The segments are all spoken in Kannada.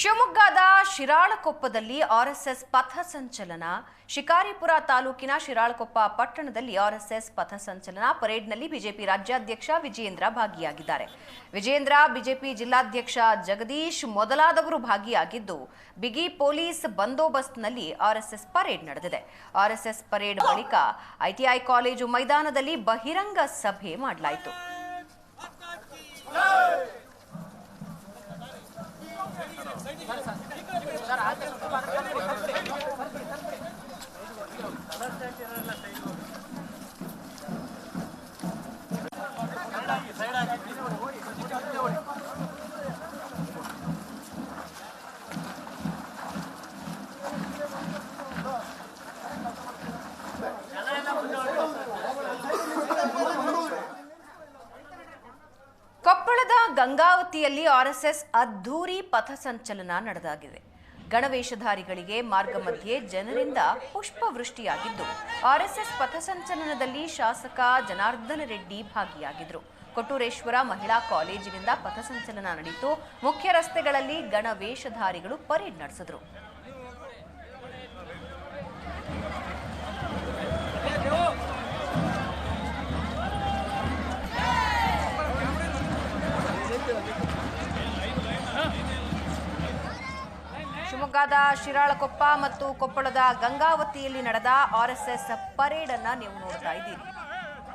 ಶಿವಮೊಗ್ಗದ ಶಿರಾಳಕೊಪ್ಪದಲ್ಲಿ ಆರ್ಎಸ್ಎಸ್ ಪಥಸಂಚಲನ. ಶಿಕಾರಿಪುರ ತಾಲೂಕಿನ ಶಿರಾಳಕೊಪ್ಪ ಪಟ್ಟಣದಲ್ಲಿ ಆರ್ಎಸ್ಎಸ್ ಪಥಸಂಚಲನ ಪರೇಡ್ನಲ್ಲಿ ಬಿಜೆಪಿ ರಾಜ್ಯಾಧ್ಯಕ್ಷ ವಿಜಯೇಂದ್ರ ಭಾಗಿಯಾಗಿದ್ದಾರೆ. ವಿಜಯೇಂದ್ರ, ಬಿಜೆಪಿ ಜಿಲ್ಲಾಧ್ಯಕ್ಷ ಜಗದೀಶ್ ಮೊದಲಾದವರು ಭಾಗಿಯಾಗಿದ್ದು, ಬಿಗಿ ಪೊಲೀಸ್ ಬಂದೋಬಸ್ತ್ನಲ್ಲಿ ಆರ್ಎಸ್ಎಸ್ ಪರೇಡ್ ನಡೆದಿದೆ. ಆರ್ಎಸ್ಎಸ್ ಪರೇಡ್ ಬಳಿಕ ಐಟಿಐ ಕಾಲೇಜು ಮೈದಾನದಲ್ಲಿ ಬಹಿರಂಗ ಸಭೆ ಮಾಡಲಾಯಿತು. ಕೊಪ್ಪಳದ ಗಂಗಾವತಿಯಲ್ಲಿ ಆರ್ಎಸ್ಎಸ್ ಅದ್ಧೂರಿ ಪಥಸಂಚಲನ ನಡೆದಾಗಿದೆ. ಗಣವೇಷಧಾರಿಗಳಿಗೆ ಮಾರ್ಗ ಮಧ್ಯೆ ಜನರಿಂದ ಪುಷ್ಪವೃಷ್ಟಿಯಾಗಿದ್ದು, ಆರ್ಎಸ್ಎಸ್ ಪಥಸಂಚಲನದಲ್ಲಿ ಶಾಸಕ ಜನಾರ್ದನ ರೆಡ್ಡಿ ಭಾಗಿಯಾಗಿದ್ದರು. ಕೊಟ್ಟೂರೇಶ್ವರ ಮಹಿಳಾ ಕಾಲೇಜಿನಿಂದ ಪಥಸಂಚಲನ ನಡೆಯಿತು. ಮುಖ್ಯ ರಸ್ತೆಗಳಲ್ಲಿ ಗಣವೇಷಧಾರಿಗಳು ಪರೇಡ್ ನಡೆಸಿದರು. ಶಿವಮೊಗ್ಗದ ಶಿರಾಳಕೊಪ್ಪ ಮತ್ತು ಕೊಪ್ಪಳದ ಗಂಗಾವತಿಯಲ್ಲಿ ನಡೆದ ಆರ್ಎಸ್ಎಸ್ ಪರೇಡ್ ಅನ್ನ ನೀವು ನೋಡ್ತಾ ಇದ್ದೀರಿ.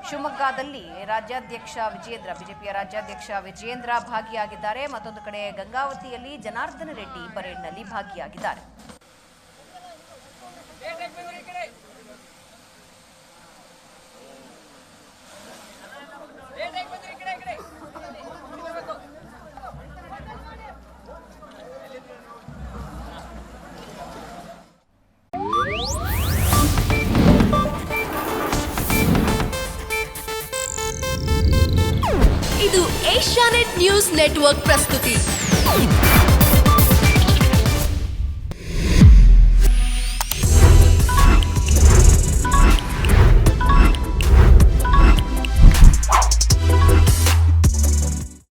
ಶಿವಮೊಗ್ಗದಲ್ಲಿ ರಾಜ್ಯಾಧ್ಯಕ್ಷ ವಿಜಯೇಂದ್ರ, ಬಿಜೆಪಿಯ ರಾಜ್ಯಾಧ್ಯಕ್ಷ ವಿಜಯೇಂದ್ರ ಭಾಗಿಯಾಗಿದ್ದಾರೆ. ಮತ್ತೊಂದು ಕಡೆ ಗಂಗಾವತಿಯಲ್ಲಿ ಜನಾರ್ದನ ರೆಡ್ಡಿ ಪರೇಡ್ನಲ್ಲಿ ಭಾಗಿಯಾಗಿದ್ದಾರೆ. ಇದು ಏಷ್ಯಾನೆಟ್ ನ್ಯೂಸ್ ನೆಟ್ವರ್ಕ್ ಪ್ರಸ್ತುತಿ.